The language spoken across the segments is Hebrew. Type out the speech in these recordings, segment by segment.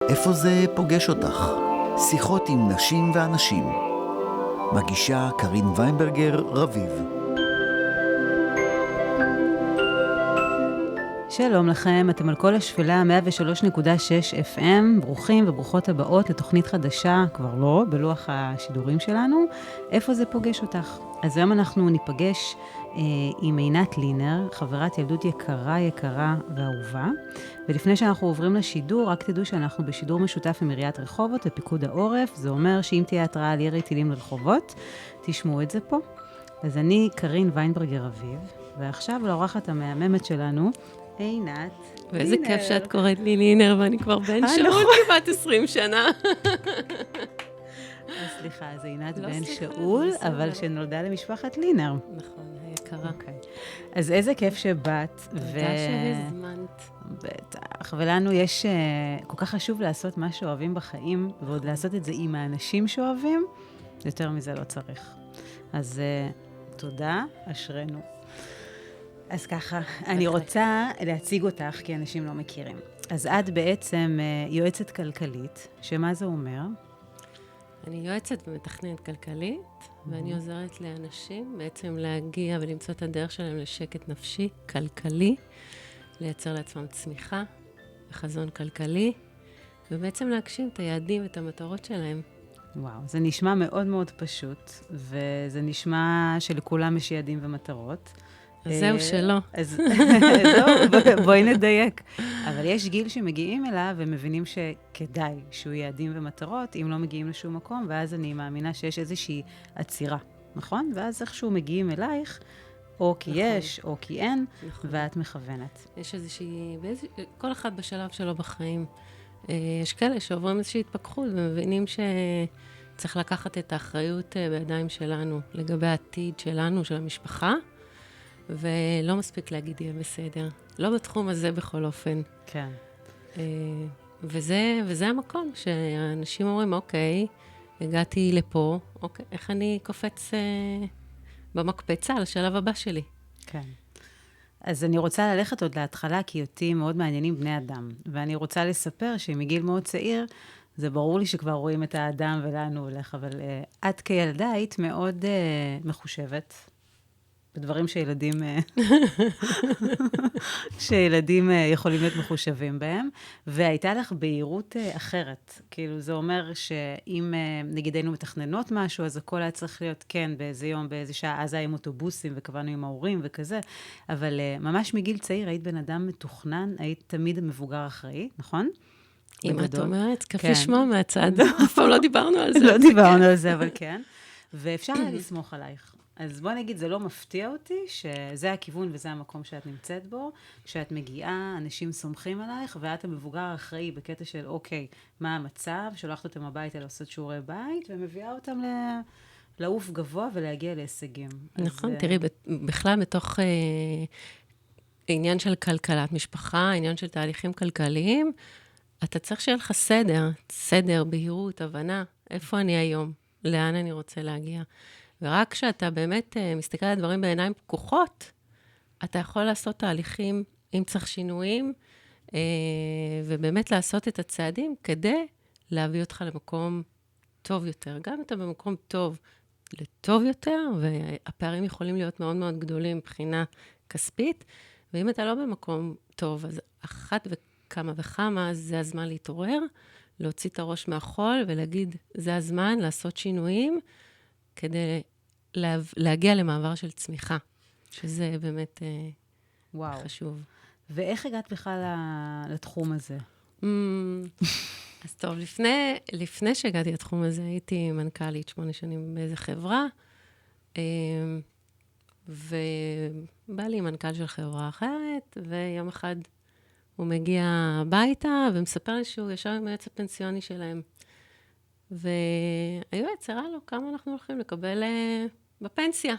איפה זה פוגש אותך? שיחות עם נשים ואנשים. מגישה קרין ויינברגר רביב. שלום לכם, אתם על כל השפלה 103.6 FM, ברוכים וברוכות הבאות לתוכנית חדשה, כבר לא, בלוח השידורים שלנו, איפה זה פוגש אותך? אז היום אנחנו ניפגש עם עינת לינר, חברת ילדות יקרה ואהובה, ולפני שאנחנו עוברים לשידור, רק תדעו שאנחנו בשידור משותף עם עיריית רחובות ופיקוד העורף, זה אומר שאם תהיה התראה על ירי טילים לרחובות, תשמעו את זה פה. אז אני קרין ויינברגר רביב, ועכשיו לאורחת המהממת שלנו, עינת. ואיזה כיף שאת קוראת לי לינר, ואני כבר בן שאול כמעט 20 שנה. סליחה, זה עינת בן שאול, אבל שנולדה למשפחת לינר. נכון, היקרה. אז איזה כיף שבאת. תודה שהזמנת. בטח, ולנו יש כל כך חשוב לעשות מה שאוהבים בחיים, ועוד לעשות את זה עם האנשים שאוהבים, יותר מזה לא צריך. אז תודה, אשרנו. אז ככה, אני רוצה להציג אותך, כי אנשים לא מכירים. אז את בעצם יועצת כלכלית, שמה זה אומר? אני יועצת ומתכננת כלכלית, ואני עוזרת לאנשים בעצם להגיע ולמצוא את הדרך שלהם לשקט נפשי, כלכלי, לייצר לעצמם צמיחה, וחזון כלכלי, ובעצם להגשים את היעדים ואת המטרות שלהם. וואו, זה נשמע מאוד מאוד פשוט, וזה נשמע שלכולם יש יעדים ומטרות. אז זהו שלא. אז בואי נדייק. אבל יש גיל שמגיעים אליו ומבינים שכדאי שהוא יעדים ומטרות, אם לא מגיעים לשום מקום, ואז אני מאמינה שיש איזושהי עצירה, נכון? ואז איכשהו מגיעים אלייך, או כי יש, או כי אין, ואת מכוונת. יש איזושהי, כל אחד בשלב שלו בחיים. יש כאלה שעוברים איזושהי התפכחות ומבינים שצריך לקחת את האחריות בידיים שלנו, לגבי העתיד שלנו, של המשפחה, ולא מספיק להגיד יהיה בסדר. לא בתחום הזה בכל אופן. כן. וזה המקום שאנשים אומרים, אוקיי, הגעתי לפה, אוקיי, איך אני קופץ במקפצה לשלב הבא שלי? כן. אז אני רוצה ללכת עוד להתחלה, כי אותי מאוד מעניינים בני אדם. ואני רוצה לספר שמגיל מאוד צעיר, זה ברור לי שכבר רואים את האדם ולאן הוא הולך, אבל את כילדה היית מאוד מחושבת. בדברים שילדים יכולים להיות מחושבים בהם, והייתה לך בהירות אחרת. כאילו, זה אומר שאם נגיד היינו מתכננות משהו, אז הכל היה צריך להיות כן, באיזה יום, באיזה שעה, אז היה עם אוטובוסים, וקבענו עם ההורים וכזה, אבל ממש מגיל צעיר היית בן אדם מתוכנן, היית תמיד מבוגר אחראי, נכון? אם את אומרת, כיף לשמוע מהצד. אף פעם לא דיברנו על זה. לא דיברנו על זה, אבל כן. ואפשר היה לסמוך עלייך. אז בוא נגיד, זה לא מפתיע אותי, שזה הכיוון וזה המקום שאת נמצאת בו, כשאת מגיעה, אנשים סומכים עלייך, ואת המבוגר האחראי בקטע של, אוקיי, מה המצב, שולחת אותם הביתה לעשות שיעורי בית, ומביאה אותם לעוף גבוה ולהגיע להישגים. נכון, תראי, בכלל בתוך עניין של כלכלת משפחה, עניין של תהליכים כלכליים, אתה צריך שיהיה לך סדר, בהירות, הבנה, איפה אני היום, לאן אני רוצה להגיע. ורק כשאתה באמת מסתכל על הדברים בעיניים פקוחות, אתה יכול לעשות תהליכים, אם צריך שינויים, ובאמת לעשות את הצעדים כדי להביא אותך למקום טוב יותר. גם אם אתה במקום טוב לטוב יותר, והפערים יכולים להיות מאוד מאוד גדולים מבחינה כספית, ואם אתה לא במקום טוב, אז אחת וכמה וכמה, זה הזמן להתעורר, להוציא את הראש מהחול ולהגיד, זה הזמן לעשות שינויים, כדי להגיע למעבר של צמיחה, שזה באמת חשוב. ואיך הגעת בכלל לתחום הזה? אז טוב, לפני שהגעתי לתחום הזה, הייתי מנכ"לית 8 שנים באיזה חברה, ובא לי מנכ"ל של חברה אחרת, ויום אחד הוא מגיע הביתה, ומספר לי שהוא ישב עם היועץ הפנסיוני שלהם. והיועץ הראה לו כמה אנחנו הולכים לקבל בפנסיה.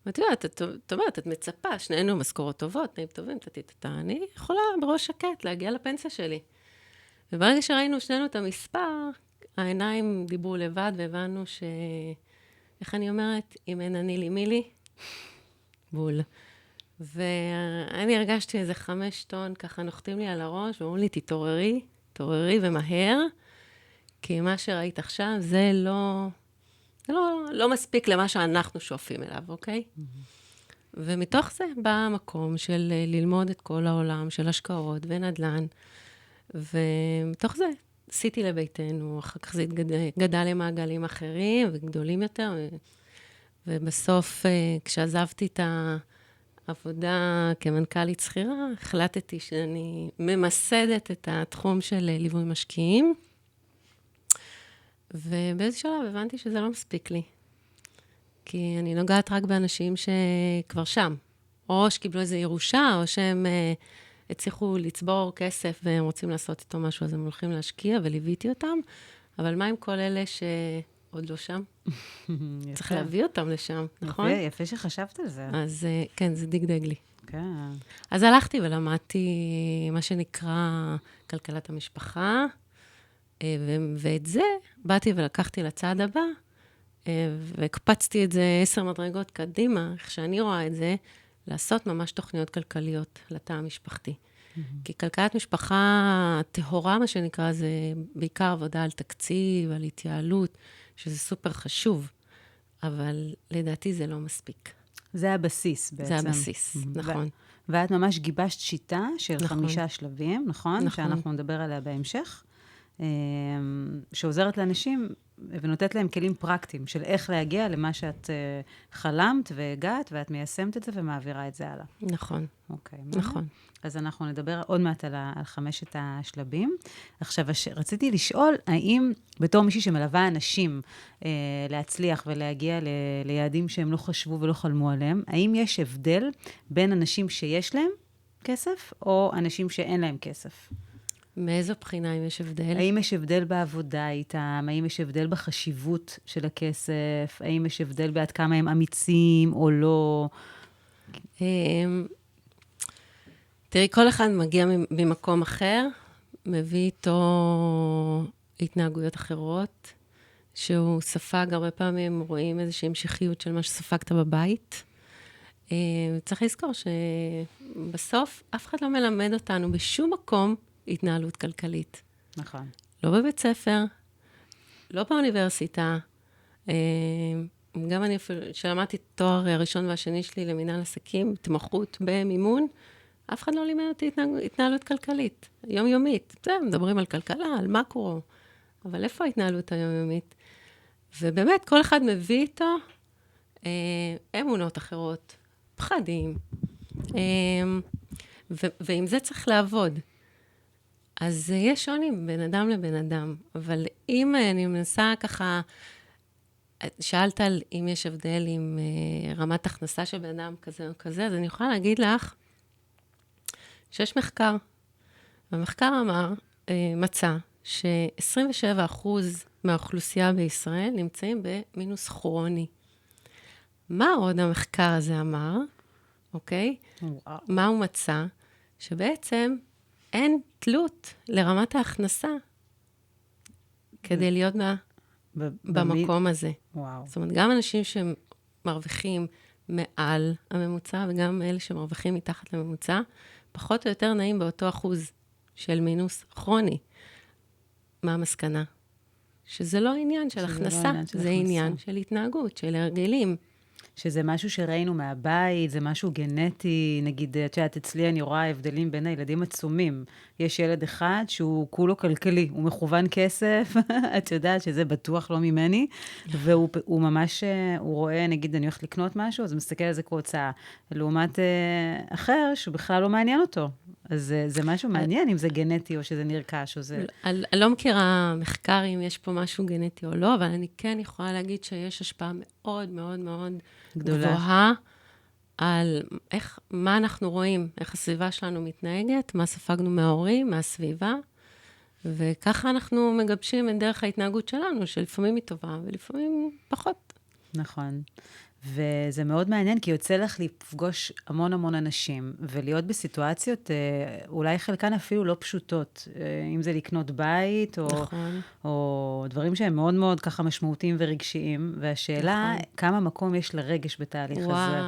ואת יודעת, את אומרת, את מצפה, שנינו משכורות טובות, תנאים טובים, אני יכולה בראש שקט להגיע לפנסיה שלי. וברגע שראינו שנינו את המספר, העיניים דיברו לבד, והבנו איך אני אומרת, אם אין אני לי מי לי, בול. ואני הרגשתי איזה 5 טון, ככה נוחתים לי על הראש, ואומרים לי, תתעוררי, תעוררי ומהר, כי מה שראית עכשיו זה לא מספיק למה שאנחנו שואפים אליו, אוקיי? ומתוך זה בא המקום של ללמוד את כל העולם של השקעות ונדל"ן, ומתוך זה עשיתי לביתנו, אחר כך זה גדל למעגלים אחרים וגדולים יותר, ובסוף כשעזבתי את העבודה כמנכ"לית שכירה, החלטתי שאני ממסדת את התחום של ליווי משקיעים, ובאיזה שלב הבנתי שזה לא מספיק לי. כי אני נוגעת רק באנשים שכבר שם, או שקיבלו איזו ירושה, או שהם הצליחו לצבור כסף והם רוצים לעשות איתו משהו, אז הם הולכים להשקיע וליוויתי אותם, אבל מה עם כל אלה שעוד לא שם? צריך להביא אותם לשם, נכון? יפה שחשבת על זה. אז כן, זה דגדג לי. כן. אז הלכתי ולמדתי מה שנקרא כלכלת המשפחה, ואת זה באתי ולקחתי לצעד הבא, והקפצתי את זה 10 מדרגות קדימה, איך שאני רואה את זה, לעשות ממש תוכניות כלכליות לתא המשפחתי. כי כלכלת משפחה טהורה, מה שנקרא, זה בעיקר עבודה על תקציב, על התייעלות, שזה סופר חשוב, אבל לדעתי זה לא מספיק. זה הבסיס בעצם. זה הבסיס, נכון. ואת ממש גיבשת שיטה של נכון. 5 שלבים, נכון? נכון. שאנחנו נדבר עליה בהמשך, שעוזרת לאנשים ונותנת להם כלים פרקטיים של איך להגיע למה שאת חלמת והגעת, ואת מיישמת את זה ומעבירה את זה הלאה. נכון. אוקיי. נכון. אז אנחנו נדבר עוד מעט על 5 השלבים. עכשיו, רציתי לשאול, האם בתור מישהי שמלווה אנשים להצליח ולהגיע ליעדים שהם לא חשבו ולא חלמו עליהם, האם יש הבדל בין אנשים שיש להם כסף, או אנשים שאין להם כסף? מאיזו בחינה אם יש הבדל? האם יש הבדל בעבודה איתם? האם יש הבדל בחשיבות של הכסף? האם יש הבדל בעד כמה הם אמיצים או לא? תראי, כל אחד מגיע ממקום אחר, מביא איתו התנהגויות אחרות, שהוא ספג, הרבה פעמים רואים איזושהי המשכיות של מה שספגת בבית. צריך לזכור שבסוף אף אחד לא מלמד אותנו בשום מקום התנהלות כלכלית. נכון. לא בבית ספר, לא באוניברסיטה. גם אני שלמדתי תואר הראשון והשני שלי למנהל עסקים, התמחות במימון, אף אחד לא לימד אותי התנהלות כלכלית, יומיומית. זה, מדברים על כלכלה, על מקרו, אבל איפה ההתנהלות היומיומית? ובאמת, כל אחד מביא איתו אמונות אחרות, פחדים, ועם זה צריך לעבוד. אז יש שוני בין אדם לבין אדם, אבל אם אני מנסה ככה, שאלת על אם יש הבדל עם רמת הכנסה של בן אדם כזה או כזה, אז אני יכולה להגיד לך שיש מחקר, והמחקר מצא ש27% מהאוכלוסייה בישראל נמצאים במינוס כרוני. מה עוד המחקר הזה אמר? אוקיי? מה הוא מצא? שבעצם אין תלות לרמת ההכנסה כדי להיות במקום הזה. וואו. זאת אומרת, גם אנשים שמרוויחים מעל הממוצע, וגם אלה שמרוויחים מתחת לממוצע, פחות או יותר נעים באותו אחוז של מינוס כרוני. מה המסקנה? שזה לא עניין של הכנסה, זה עניין של התנהגות, של הרגלים. שזה משהו שראינו מהבית, זה משהו גנטי, נגיד, את יודעת, אצלי אני רואה הבדלים בין הילדים עצומים. יש ילד אחד שהוא כולו כלכלי, הוא מכוון כסף, את יודעת שזה בטוח לא ממני, והוא ממש, הוא רואה, נגיד, אני הולכת לקנות משהו, אז הוא מסתכל על זה כהוצאה. לעומת אחר, שהוא בכלל לא מעניין אותו. אז זה משהו מעניין, אם זה גנטי או שזה נרכש, או זה... אני לא מכירה מחקר אם יש פה משהו גנטי או לא, אבל אני כן יכולה להגיד שיש השפעה מאוד מאוד מאוד גבוהה על מה אנחנו רואים, איך הסביבה שלנו מתנהגת, מה ספגנו מההורים, מהסביבה, וככה אנחנו מגבשים את דרך ההתנהגות שלנו, שלפעמים היא טובה ולפעמים פחות. נכון. וזה מאוד מעניין, כי יוצא לך לפגוש המון המון אנשים, ולהיות בסיטואציות, אולי חלקן אפילו לא פשוטות, אם זה לקנות בית, נכון. או דברים שהם מאוד מאוד ככה משמעותיים ורגשיים, והשאלה, נכון. כמה מקום יש לרגש בתהליך הזה.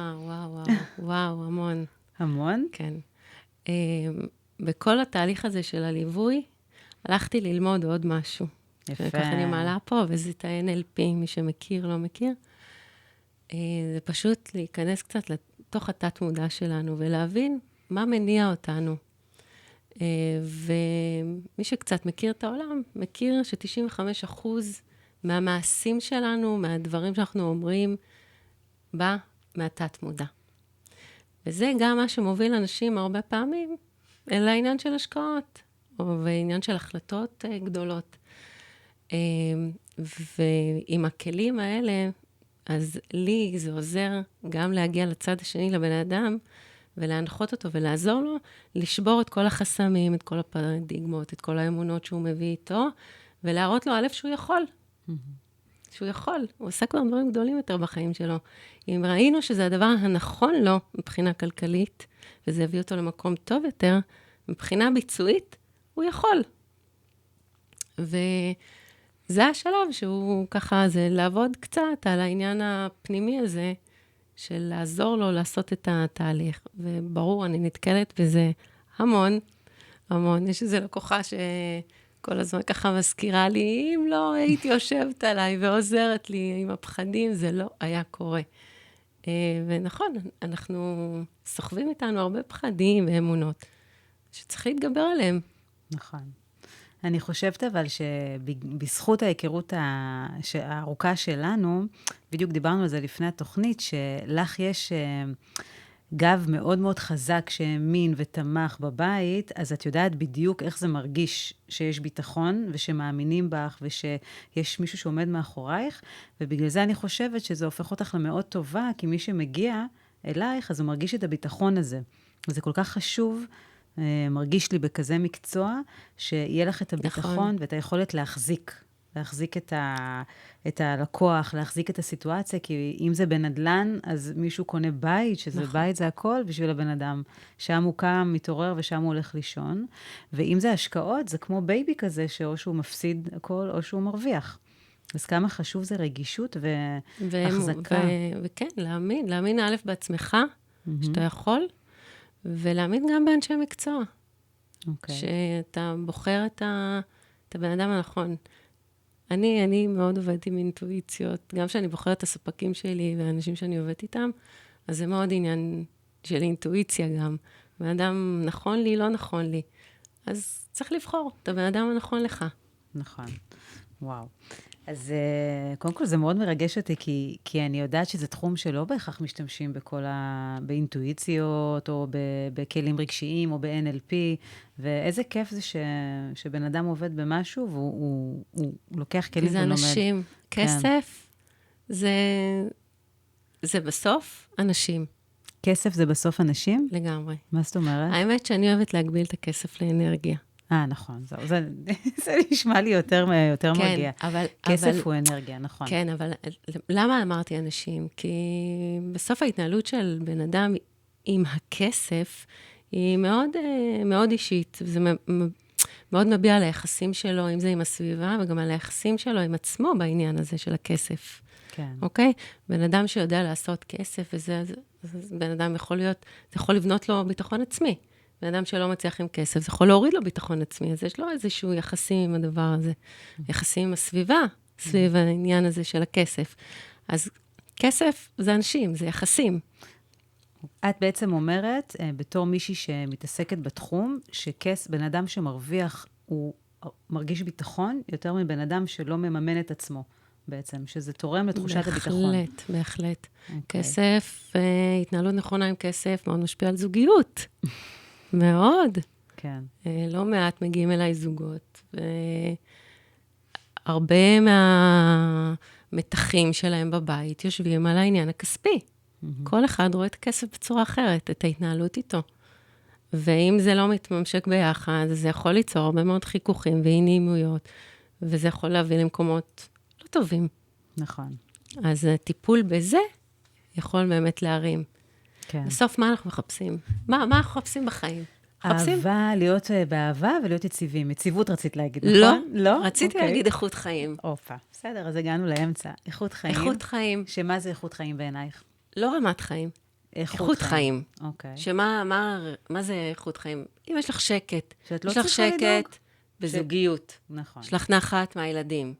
וואו, המון. המון? כן. בכל התהליך הזה של הליווי, הלכתי ללמוד עוד משהו. יפה. וככה אני מעלה פה, וזה את ה-NLP, מי שמכיר, לא מכיר. זה פשוט להיכנס קצת לתוך התת-מודע שלנו, ולהבין מה מניע אותנו. ומי שקצת מכיר את העולם, מכיר ש-95% מהמעשים שלנו, מהדברים שאנחנו אומרים, בא מהתת-מודע. וזה גם מה שמוביל אנשים הרבה פעמים אל העניין של השקעות, או בעניין של החלטות גדולות. ועם הכלים האלה, אז לי זה עוזר גם להגיע לצד השני לבן אדם, ולהנחות אותו ולעזור לו, לשבור את כל החסמים, את כל הפרדיגמות, את כל האמונות שהוא מביא איתו, ולהראות לו א' שהוא יכול. שהוא יכול. הוא עושה כבר דברים גדולים יותר בחיים שלו. אם ראינו שזה הדבר הנכון לו מבחינה כלכלית, וזה הביא אותו למקום טוב יותר, מבחינה ביצועית, הוא יכול. וזה השלב שהוא ככה, זה לעבוד קצת על העניין הפנימי הזה, של לעזור לו לעשות את התהליך. וברור, אני נתקלת בזה המון, המון. יש איזו לקוחה שכל הזמן ככה מזכירה לי, אם לא הייתי יושבת עליי ועוזרת לי עם הפחדים, זה לא היה קורה. ונכון, אנחנו סוחבים איתנו הרבה פחדים ואמונות, שצריך להתגבר עליהם. נכון. אני חושבת אבל שבזכות ההיכרות הארוכה שלנו, בדיוק דיברנו על זה לפני התוכנית, שלך יש גב מאוד מאוד חזק שהאמין ותמך בבית, אז את יודעת בדיוק איך זה מרגיש שיש ביטחון, ושמאמינים בך, ושיש מישהו שעומד מאחורייך, ובגלל זה אני חושבת שזה הופך אותך למאוד טובה, כי מי שמגיע אלייך, אז הוא מרגיש את הביטחון הזה. וזה כל כך חשוב, מרגיש לי בכזה מקצוע, שיהיה לך את הביטחון, נכון. ואת היכולת להחזיק את הלקוח, להחזיק את הסיטואציה, כי אם זה בנדלן, אז מישהו קונה בית, שזה נכון. בית זה הכל בשביל הבן אדם. שם הוא קם, מתעורר, ושם הוא הולך לישון. ואם זה השקעות, זה כמו בייבי כזה, שאו שהוא מפסיד הכל, או שהוא מרוויח. אז כמה חשוב זה רגישות והחזקה. וכן, להאמין א' בעצמך, שאתה יכול, ולהאמין גם באנשי מקצוע. שאתה בוחר את הבן אדם הנכון. אני מאוד עובדת עם אינטואיציות, גם שאני בוחרת את הספקים שלי והאנשים שאני עובדת איתם, אז זה מאוד עניין של אינטואיציה גם. בן אדם נכון לי, לא נכון לי. אז צריך לבחור את הבן אדם הנכון לך. נכון. וואו. אז קודם כל זה מאוד מרגש אותי, כי אני יודעת שזה תחום שלא בהכרח משתמשים באינטואיציות, או בכלים רגשיים, או ב-NLP, ואיזה כיף זה שבן אדם עובד במשהו, והוא לוקח כלים ולומד. זה אנשים. כסף, זה בסוף אנשים. כסף זה בסוף אנשים? לגמרי. מה זאת אומרת? האמת שאני אוהבת להגביל את הכסף לאנרגיה. נכון, זה נשמע לי יותר מגיע. כסף הוא אנרגיה, נכון. כן, אבל למה אמרתי אנשים? כי בסוף ההתנהלות של בן אדם עם הכסף היא מאוד, מאוד אישית. זה מאוד מביע על היחסים שלו, אם זה עם הסביבה, וגם על היחסים שלו עם עצמו בעניין הזה של הכסף. כן. אוקיי? בן אדם שיודע לעשות כסף, וזה, בן אדם יכול להיות, זה יכול לבנות לו ביטחון עצמי. בן אדם שלא מצליח עם כסף, זה יכול להוריד לו ביטחון עצמי, אז יש לו איזשהו יחסים עם הדבר הזה, יחסים עם הסביבה, סביב העניין הזה של הכסף. אז כסף זה אנשים, זה יחסים. את בעצם אומרת, בתור מישהי שמתעסקת בתחום, בן אדם שמרוויח, הוא מרגיש ביטחון יותר מבן אדם שלא מממן את עצמו, בעצם, שזה תורם לתחושת הביטחון. בהחלט. כסף, התנהלות נכונה עם כסף, מאוד משפיע על זוגיות. מאוד. כן. לא מעט מגיעים אליי זוגות, והרבה מהמתחים שלהם בבית יושבים על העניין הכספי. כל אחד רואה את הכסף בצורה אחרת, את ההתנהלות איתו. ואם זה לא מתממשק ביחד, זה יכול ליצור הרבה מאוד חיכוכים ואי-נעימויות, וזה יכול להביא למקומות לא טובים. נכון. אז הטיפול בזה יכול באמת להרים. כן. בסוף מה אנחנו מחפשים? מה אנחנו מחפשים בחיים? אהבה, להיות באהבה ולהיות יציבים. יציבות רצית להגיד, נכון? לא? רציתי להגיד איכות חיים. אופה, בסדר, אז הגענו לאמצע. איכות חיים. איכות חיים. שמה זה איכות חיים בעינייך? לא רמת חיים. איכות חיים. אוקיי. מה זה איכות חיים? אם יש לך שקט. שאת לא צריכה לדאוג. בזוגיות. נכון. יש לך נחת מהילדים.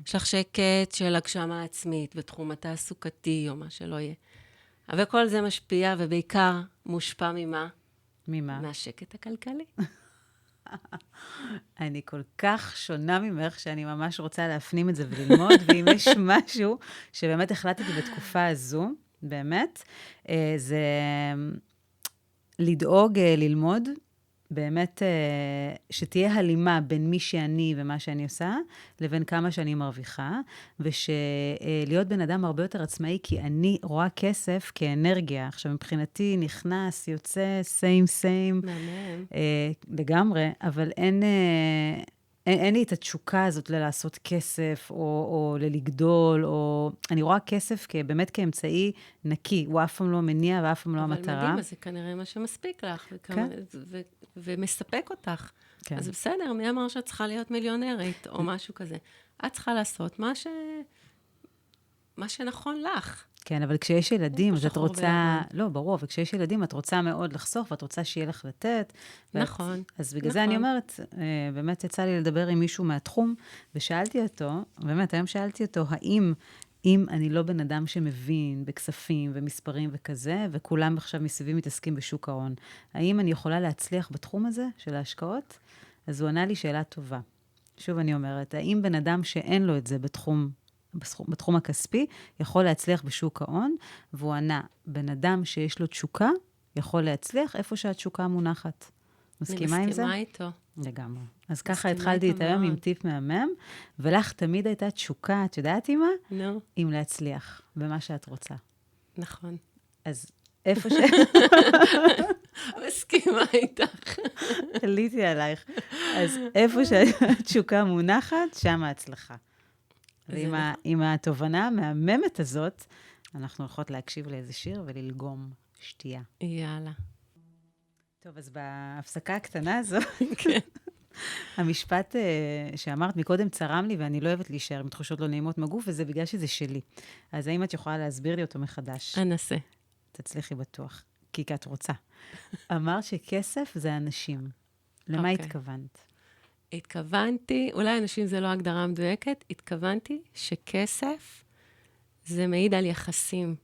יש לך שקט של הגשמה עצמית בתחום התעסוקתי או מה שלא יהיה. אבל כל זה משפיע ובעיקר מושפע ממה? ממה? מהשקט הכלכלי. אני כל כך שונה ממך, שאני ממש רוצה להפנים את זה וללמוד, ואם יש משהו שבאמת החלטתי בתקופה הזו, באמת, זה לדאוג ללמוד, באמת שתהיה הלימה בין מי שאני ומה שאני עושה, לבין כמה שאני מרוויחה, ושלהיות בן אדם הרבה יותר עצמאי, כי אני רואה כסף כאנרגיה. עכשיו, מבחינתי נכנס, יוצא, same. מהמם. לגמרי, אבל אין לי את התשוקה הזאת לעשות כסף, או לגדול, או... אני רואה כסף באמת כאמצעי נקי, הוא אף פעם לא מניע ואף פעם לא המטרה. אבל מדהים, אז זה כנראה מה שמספיק לך, ומספק אותך. כן. אז בסדר, מי אמר שאת צריכה להיות מיליונרית, או משהו כזה? את צריכה לעשות מה שנכון לך. כן, אבל כשיש ילדים, אז את רוצה... ולבן. לא, ברור, אבל כשיש ילדים, את רוצה מאוד לחסוך, ואת רוצה שיהיה לך לתת. נכון. אז בגלל זה אני אומרת, באמת יצא לי לדבר עם מישהו מהתחום, ושאלתי אותו, באמת, היום שאלתי אותו, האם אם אני לא בן אדם שמבין בכספים ומספרים וכזה, וכולם עכשיו מסביבי מתעסקים בשוק ההון, האם אני יכולה להצליח בתחום הזה של ההשקעות? אז הוא ענה לי שאלה טובה. שוב אני אומרת, האם בן אדם שאין לו את זה בתחום הכספי, יכול להצליח בשוק ההון? והוא ענה, בן אדם שיש לו תשוקה, יכול להצליח איפה שהתשוקה מונחת. מסכימה עם זה? אני מסכימה איתו. לגמרי. אז ככה התחלתי את היום עם טיפ מהמם, ולך תמיד הייתה תשוקה, את יודעת עם מה? נו. עם להצליח, במה שאת רוצה. נכון. אז איפה מסכימה איתך. עליתי עלייך. אז איפה שהתשוקה מונחת, שם ההצלחה. ועם התובנה המהממת הזאת, אנחנו הולכות להקשיב לאיזה שיר וללגום שתייה. יאללה. טוב, אז בהפסקה הקטנה הזו, המשפט שאמרת מקודם צרם לי, ואני לא אוהבת להישאר עם תחושות לא נעימות מגוף, וזה בגלל שזה שלי. אז האם את יכולה להסביר לי אותו מחדש? אנסה. תצליחי בטוח, כי את רוצה. אמרת שכסף זה אנשים. למה התכוונת? התכוונתי, אולי אנשים זה לא הגדרה מדויקת, התכוונתי שכסף זה מעיד על יחסים,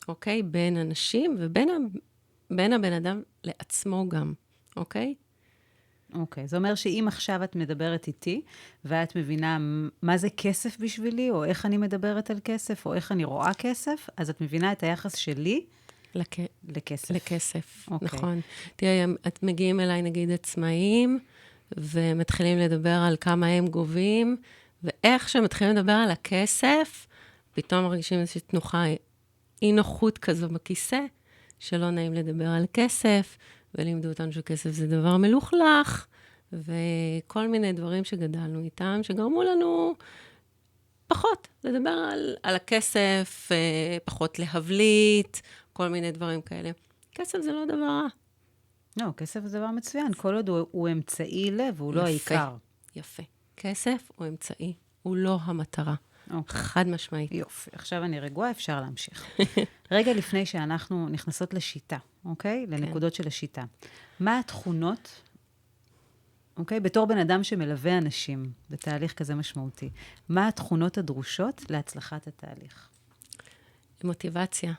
אוקיי? בין אנשים ובין הבן אדם לעצמו גם, אוקיי? אוקיי, זה אומר שאם עכשיו את מדברת איתי, ואת מבינה מה זה כסף בשבילי, או איך אני מדברת על כסף, או איך אני רואה כסף, אז את מבינה את היחס שלי לכסף. לכסף, אוקיי. נכון. תראי, את מגיעים אליי, נגיד, עצמאים, ומתחילים לדבר על כמה הם גובים, ואיך שמתחילים לדבר על הכסף, פתאום מרגישים איזושהי תנוחה, אי נוחות כזו בכיסא, שלא נעים לדבר על כסף, ולימדו אותנו שכסף זה דבר מלוכלך, וכל מיני דברים שגדלנו איתם, שגרמו לנו פחות לדבר על הכסף, פחות להבליט, כל מיני דברים כאלה. כסף זה לא דבר רע. לא, כסף זה דבר מצוין. כל עוד הוא אמצעי לב, הוא לא העיקר. יפה. כסף הוא אמצעי, הוא לא המטרה. חד משמעית. יופי. עכשיו אני רגועה, אפשר להמשיך. רגע לפני שאנחנו נכנסות לשיטה, אוקיי? לנקודות של השיטה. מה התכונות, אוקיי? בתור בן אדם שמלווה אנשים בתהליך כזה משמעותי, מה התכונות הדרושות להצלחת התהליך? מוטיבציה.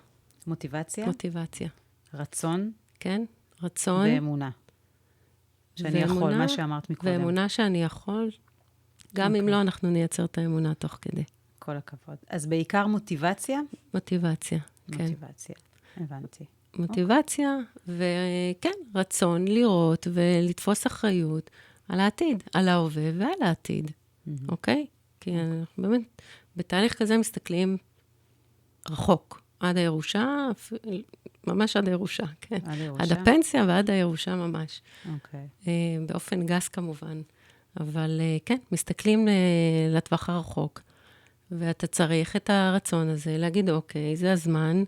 מוטיבציה? מוטיבציה. רצון? כן, רצון. ואמונה. שאני יכול, מה שאמרת מקודם. ואמונה שאני יכול. גם אם לא, אנחנו נייצר את האמונה תוך כדי. כל הכבוד. אז בעיקר מוטיבציה? מוטיבציה, כן. מוטיבציה, הבנתי. מוטיבציה, וכן, רצון לראות ולתפוס אחריות על העתיד, על ההווה ועל העתיד, אוקיי? כי אנחנו באמת, בתהליך כזה מסתכלים רחוק, עד הירושה, ממש עד הירושה, כן. עד הפנסיה ועד הירושה ממש. אוקיי. באופן גס כמובן. אבל כן, מסתכלים לטווח הרחוק, ואתה צריך את הרצון הזה להגיד, אוקיי, זה הזמן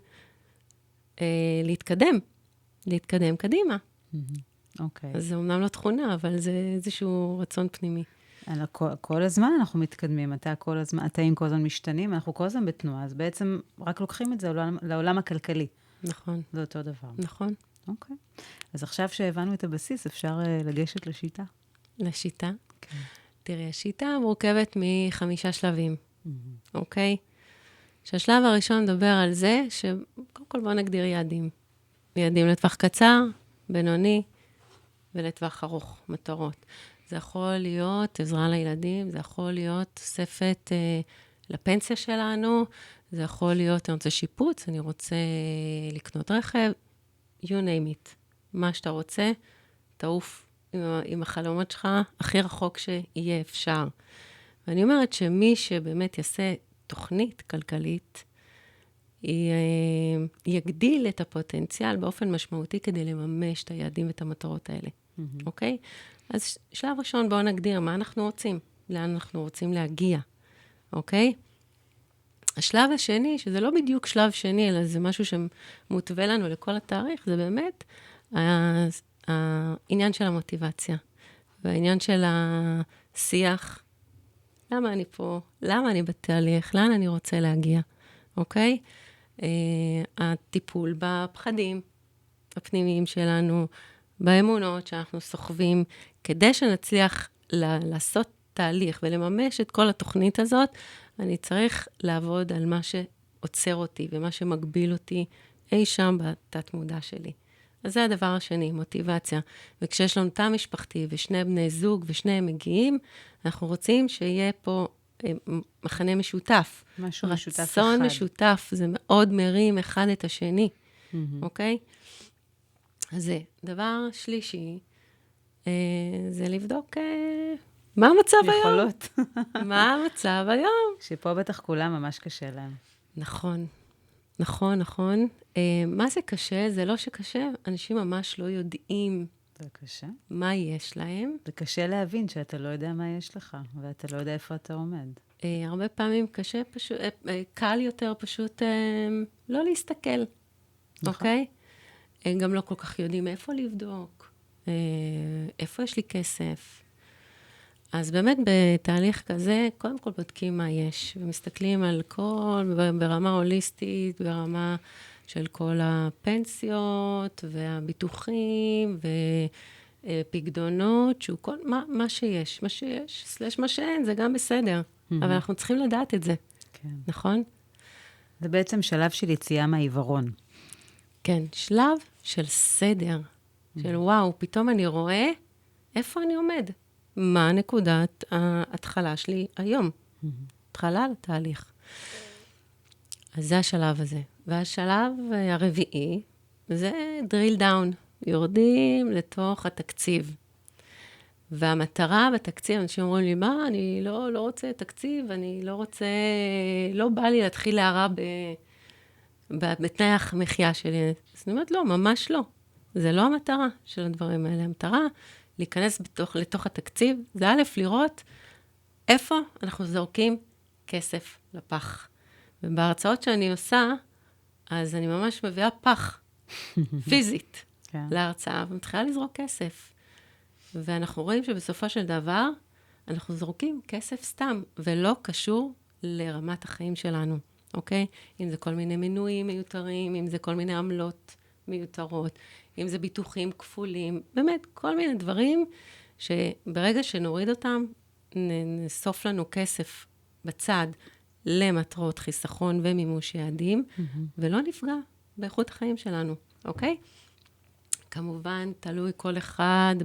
להתקדם קדימה. אוקיי. אז זה אומנם לא תכונה, אבל זה איזשהו רצון פנימי. כל הזמן אנחנו מתקדמים, התאים כל הזמן משתנים, אנחנו כל הזמן בתנועה, אז בעצם רק לוקחים את זה לעולם הכלכלי. נכון. זה אותו דבר. נכון. אוקיי. אז עכשיו שהבנו את הבסיס, אפשר לגשת לשיטה. לשיטה? כן. תראי, השיטה מורכבת מ5 שלבים, אוקיי? שהשלב הראשון מדבר על זה, שקודם כל בואו נגדיר יעדים. יעדים לטווח קצר, בינוני ולטווח ארוך, מטרות. זה יכול להיות עזרה לילדים, זה יכול להיות תוספת לפנסיה שלנו, זה יכול להיות, אני רוצה שיפוץ, אני רוצה לקנות רכב, you name it. מה שאתה רוצה, תעוף עם החלומות שלך הכי רחוק שיהיה אפשר. ואני אומרת שמי שבאמת יעשה תוכנית כלכלית, יגדיל את הפוטנציאל באופן משמעותי כדי לממש את היעדים ואת המטרות האלה. אוקיי? אז שלב ראשון, בואו נגדיר מה אנחנו רוצים, לאן אנחנו רוצים להגיע. אוקיי? השלב השני, שזה לא בדיוק שלב שני, אלא זה משהו שמוטווה לנו לכל התאריך, זה באמת העניין של המוטיבציה, והעניין של השיח, למה אני פה, למה אני בתהליך, לאן אני רוצה להגיע, אוקיי? הטיפול בפחדים הפנימיים שלנו, באמונות שאנחנו סוחבים, כדי שנצליח לעשות תהליך ולממש את כל התוכנית הזאת, אני צריך לעבוד על מה שעוצר אותי ומה שמגביל אותי אי שם בתת מודע שלי. אז זה הדבר השני, מוטיבציה. וכשיש לנו תא משפחתי ושני בני זוג ושניהם מגיעים, אנחנו רוצים שיהיה פה מחנה משותף. משהו משותף אחד. רצון משותף, זה מאוד מרים אחד את השני, אוקיי? אז זה. דבר שלישי, זה לבדוק מה המצב היום. יכולות. מה המצב היום? שפה בטח כולם ממש קשה להם. נכון, נכון, נכון. מה זה קשה? זה לא שקשה, אנשים ממש לא יודעים זה קשה. מה יש להם. זה קשה להבין שאתה לא יודע מה יש לך, ואתה לא יודע איפה אתה עומד. הרבה פעמים קשה פשוט, קל יותר פשוט לא להסתכל, אוקיי? גם לא כל כך יודעים איפה לבדוק, איפה יש לי כסף. אז באמת בתהליך כזה, קודם כל בודקים מה יש, ומסתכלים על כל, ברמה הוליסטית, ברמה של כל הפנסיות, והביטוחים, ופקדונות, שהוא כל, מה שיש, סלש מה שאין, זה גם בסדר. אבל אנחנו צריכים לדעת את זה, כן. נכון? זה בעצם שלב של יציאה מהעיוורון. כן, שלב של סדר, של וואו, פתאום אני רואה איפה אני עומד. מה נקודת ההתחלה שלי היום? התחלה לתהליך. אז זה השלב הזה. והשלב הרביעי, זה drill down. יורדים לתוך התקציב. והמטרה בתקציב, אנשים אומרים לי, מה, אני לא רוצה תקציב, אני לא רוצה, לא בא לי להתחיל להרע בתנאי המחיה שלי. אז אני אומרת, לא, ממש לא. זה לא המטרה של הדברים האלה. המטרה להיכנס לתוך התקציב, זה א', לראות איפה אנחנו זורקים כסף לפח. ובהרצאות שאני עושה, אז אני ממש מביאה פח פיזית להרצאה, ומתחילה לזרוק כסף. ואנחנו רואים שבסופו של דבר, אנחנו זורקים כסף סתם, ולא קשור לרמת החיים שלנו, אוקיי? אם זה כל מיני מנויים מיותרים, אם זה כל מיני עמלות מיותרות, אם זה ביטוחים כפולים, באמת, כל מיני דברים שברגע שנוריד אותם, נאסוף לנו כסף בצד למטרות חיסכון ומימוש יעדים, ולא נפגע באיכות החיים שלנו, אוקיי? כמובן, תלוי כל אחד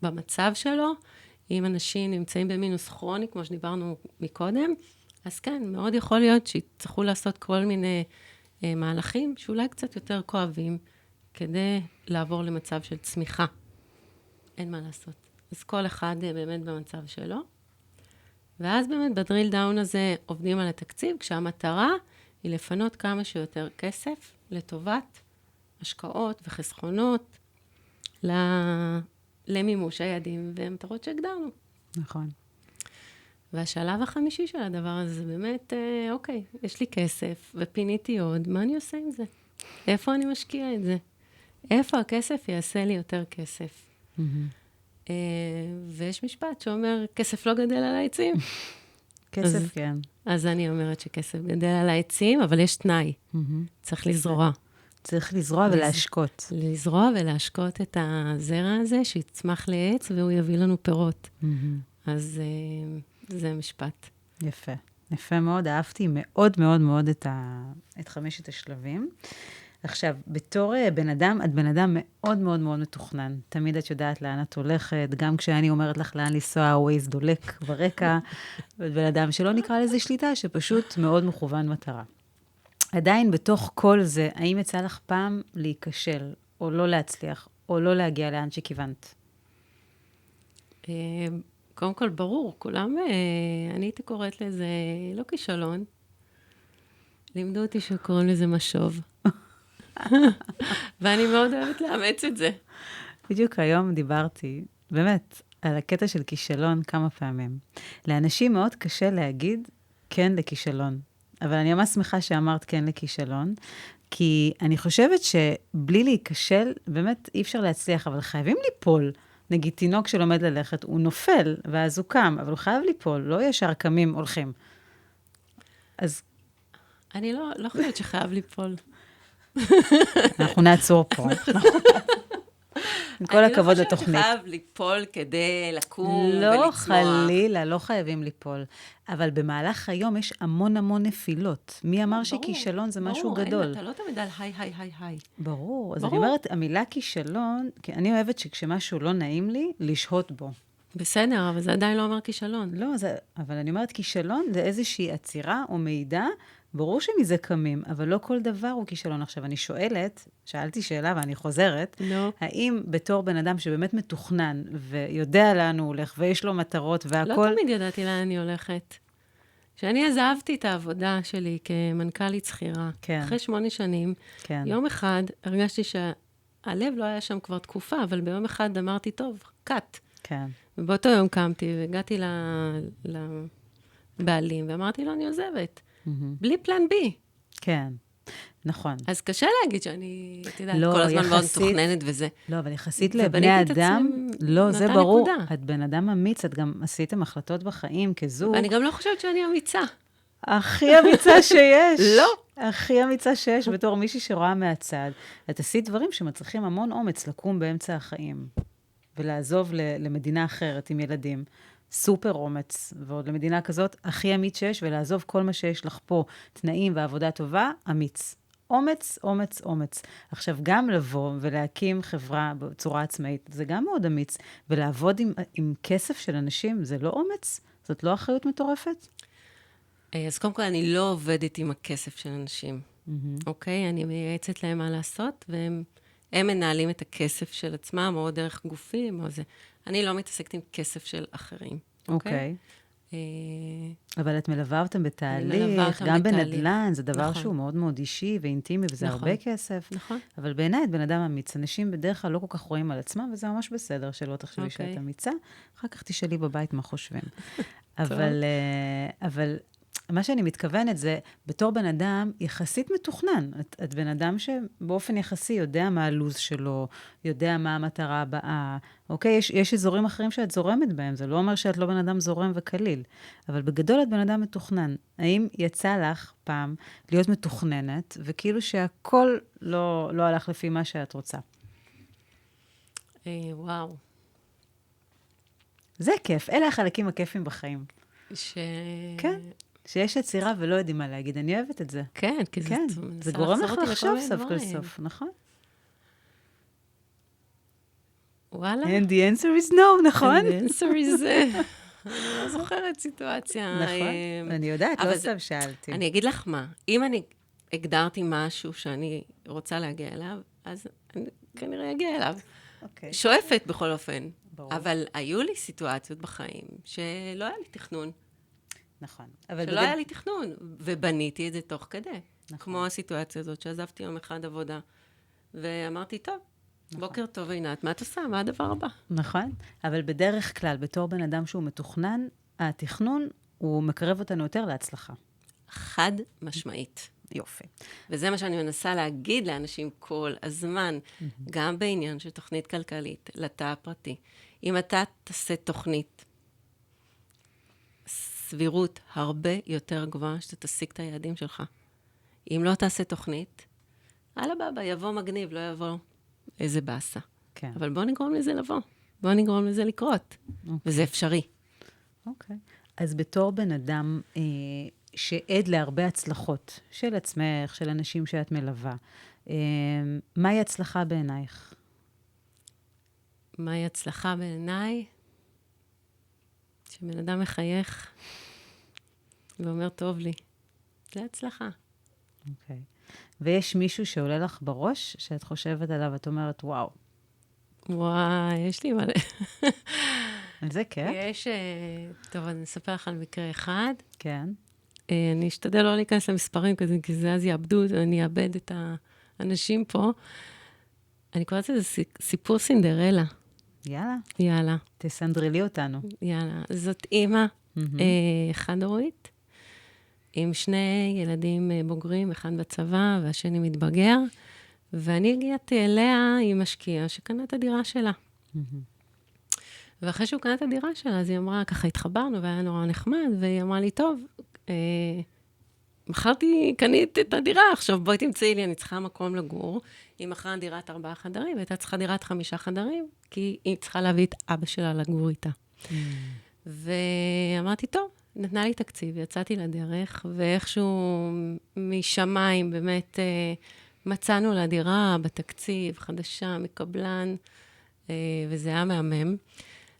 במצב שלו. אם אנשים נמצאים במינוס כרוני, כמו שדיברנו מקודם, אז כן, מאוד יכול להיות שיצטרכו לעשות כל מיני מהלכים שאולי קצת יותר כואבים, כדי לעבור למצב של צמיחה. אין מה לעשות. אז כל אחד באמת במצב שלו. ואז באמת בדריל דאון הזה עובדים על התקציב, כשהמטרה היא לפנות כמה שיותר כסף לטובת השקעות וחסכונות למימוש היעדים ומטרות שהגדרנו. נכון. והשלב החמישי של הדבר הזה זה באמת, אוקיי, יש לי כסף ופיניתי עוד, מה אני עושה עם זה? איפה אני משקיע את זה? איפה הכסף יעשה לי יותר כסף? ויש משפט שאומר, כסף לא גדל על העצים. כסף, כן. אז אני אומרת שכסף גדל על העצים, אבל יש תנאי. צריך לזרוע. צריך לזרוע ולהשקות. לזרוע ולהשקות את הזרע הזה, שיצמח לעץ, והוא יביא לנו פירות. אז זה משפט. יפה. יפה מאוד, אהבתי מאוד מאוד מאוד את 5 השלבים. עכשיו, בתור בן אדם, את בן אדם מאוד מאוד מאוד מתוכנן. תמיד את יודעת לאן את הולכת, גם כשאני אומרת לך לאן לנסוע, ווייז דולק ברקע, בן אדם שלא נקרא לזה שליטה, שפשוט מאוד מכוון מטרה. עדיין בתוך כל זה, האם יצא לך פעם להיכשל, או לא להצליח, או לא להגיע לאן שכיוונת? קודם כל, ברור, כולם, אני הייתי קוראת לזה לא כישלון. לימדו אותי שקוראים לזה משוב. ואני מאוד אוהבת לאמץ את זה. בדיוק היום דיברתי, באמת, על הקטע של כישלון כמה פעמים. לאנשים מאוד קשה להגיד כן לכישלון. אבל אני ממש שמחה שאמרת כן לכישלון, כי אני חושבת שבלי להיכשל, באמת אי אפשר להצליח, אבל חייבים ליפול. נגיד, תינוק שלומד ללכת, הוא נופל, ואז הוא קם, אבל הוא חייב ליפול, לא ישר קמים, הולכים. אז... אני לא חושבת שחייב ליפול. אנחנו נעצור פה. עם כל הכבוד לתוכנית. אני לא חושבת שחייב ליפול כדי לקום ולצמוח. לא, חלילה, לא חייבים ליפול. אבל במהלך היום יש המון המון נפילות. מי אמר שכישלון זה משהו גדול? אתה לא תמיד על היי. ברור. אז אני אומרת, המילה כישלון, כי אני אוהבת שכשמשהו לא נעים לי, לשהות בו. בסדר, אבל זה עדיין לא אומר כישלון. לא, אבל אני אומרת, כישלון זה איזושהי עצירה או מידע, ברור שמזה קמים, אבל לא כל דבר הוא כישלון. עכשיו, אני שאלתי שאלה ואני חוזרת, האם בתור בן אדם שבאמת מתוכנן ויודע לאן הוא הולך ויש לו מטרות והכל... לא תמיד ידעתי לאן אני הולכת. כשאני עזבתי את העבודה שלי כמנכ"לית שכירה, אחרי 8 שנים, יום אחד הרגשתי שהלב לא היה שם כבר תקופה, אבל ביום אחד אמרתי, טוב, קאט. כן. ובאותו יום קמתי והגעתי לבעלים, ואמרתי לו, אני עוזבת. בלי פלן בי. כן, נכון. אז קשה להגיד שאני, אתה יודע, כל הזמן מאוד מתוכננת וזה. לא, אבל יחסית לבני אדם, לא, זה ברור. את בן אדם אמיץ, את גם עשיתם החלטות בחיים כזוג. ואני גם לא חושבת שאני אמיצה. הכי אמיצה שיש. לא. הכי אמיצה שיש בתור מישהי שרואה מהצד. את עשית דברים שמצריכים המון אומץ לקום באמצע החיים, ולעזוב למדינה אחרת עם ילדים. סופר אומץ, ועוד למדינה כזאת, הכי אמיץ שיש, ולעזוב כל מה שיש לך פה, תנאים ועבודה טובה, אמיץ. אומץ, אומץ, אומץ. עכשיו, גם לבוא ולהקים חברה בצורה עצמאית, זה גם מאוד אמיץ, ולעבוד עם כסף של אנשים, זה לא אומץ? זאת לא אחריות מטורפת? אז קודם כל, אני לא עובדת עם הכסף של אנשים, אוקיי? אני מייעצת להם מה לעשות, והם מנהלים את הכסף של עצמם, או דרך גופים, או זה. אני לא מתעסקת עם כסף של אחרים. אוקיי. אבל את מלווה אותם בתהליך, גם בנדל"ן, זה דבר שהוא מאוד מאוד אישי ואינטימי, וזה הרבה כסף. נכון. אבל בעיניי את בן אדם אמיץ. אנשים בדרך כלל לא כל כך רואים על עצמם, וזה ממש בסדר שלא תחשבי שאת אמיצה. אחר כך תשאלי בבית מה חושבים. אבל מה שאני מתכוונת זה, בתור בן אדם יחסית מתוכנן. את בן אדם שבאופן יחסי יודע מה הלוז שלו, יודע מה המטרה הבאה. אוקיי? יש אזורים אחרים שאת זורמת בהם, זה לא אומר שאת לא בן אדם זורם וקליל. אבל בגדול את בן אדם מתוכנן. האם יצא לך פעם להיות מתוכננת, וכאילו שהכל לא הלך לפי מה שאת רוצה? וואו. זה כיף. אלה החלקים הכיפים בחיים. כן. שיש יצירה ולא יודעים מה להגיד. אני אוהבת את זה. כן, כי זה גורם לך לחשוב סוף כל סוף, נכון? וואלה. And the answer is no, נכון? And the answer is אני לא זוכרת סיטואציה. נכון, אני יודעת, לא סתם שאלתי. אני אגיד לך מה, אם אני הגדרתי משהו שאני רוצה להגיע אליו, אז אני כנראה אגיע אליו. שואפת בכל אופן. אבל היו לי סיטואציות בחיים שלא היה לי תכנון. נכון. שלא היה לי תכנון, ובניתי את זה תוך כדי. כמו הסיטואציה הזאת, שעזבתי יום אחד עבודה, ואמרתי, טוב, בוקר טוב עינת, מה את עושה? מה הדבר הבא? נכון, אבל בדרך כלל, בתור בן אדם שהוא מתוכנן, התכנון הוא מקרב אותנו יותר להצלחה. חד משמעית. יופי. וזה מה שאני מנסה להגיד לאנשים כל הזמן, גם בעניין של תוכנית כלכלית, לתא הפרטי. אם אתה תעשה תוכנית, סבירות הרבה יותר גבוהה שאתה תשיג את היעדים שלך. אם לא תעשה תוכנית, על הבא, יבוא מגניב, לא יבוא איזה באסה. כן. אבל בוא נגרום לזה לבוא. בוא נגרום לזה לקרות. וזה אפשרי. אוקיי. אז בתור בן אדם שעד להרבה הצלחות, של עצמך, של אנשים שאת מלווה, מהי הצלחה בעינייך? מהי הצלחה בעיניי? שבן אדם מחייך ואומר, טוב לי. זה הצלחה. אוקיי. ויש מישהו שעולה לך בראש, שאת חושבת עליו, את אומרת, וואו. וואי, יש לי מלא. זה כיף? יש, טוב, אני אספר לך על מקרה אחד. כן. אני אשתדל לא להיכנס למספרים כזה, כי זה אז יאבדו, אני אאבד את האנשים פה. אני קוראת לזה סיפור סינדרלה. יאללה. יאללה. תסנדרלי אותנו. יאללה. זאת אימא חד-הורית, עם 2 ילדים בוגרים, אחד בצבא והשני מתבגר, ואני הגעתי אליה עם משקיע שקנה את הדירה שלה. ואחרי שהוא קנה את הדירה שלה, אז היא אמרה, ככה התחברנו והיה נורא נחמד, והיא אמרה לי, טוב, קנית את הדירה, עכשיו בואי תמצאי לי, אני צריכה מקום לגור. היא מכרה דירת 4 חדרים, והייתה צריכה דירת 5 חדרים, כי היא צריכה להביא את אבא שלה לגור איתה. ואמרתי, טוב, נתנה לי תקציב, יצאתי לדרך, ואיכשהו משמיים באמת מצאנו לה דירה בתקציב, חדשה, מקבלן, וזה היה מהמם.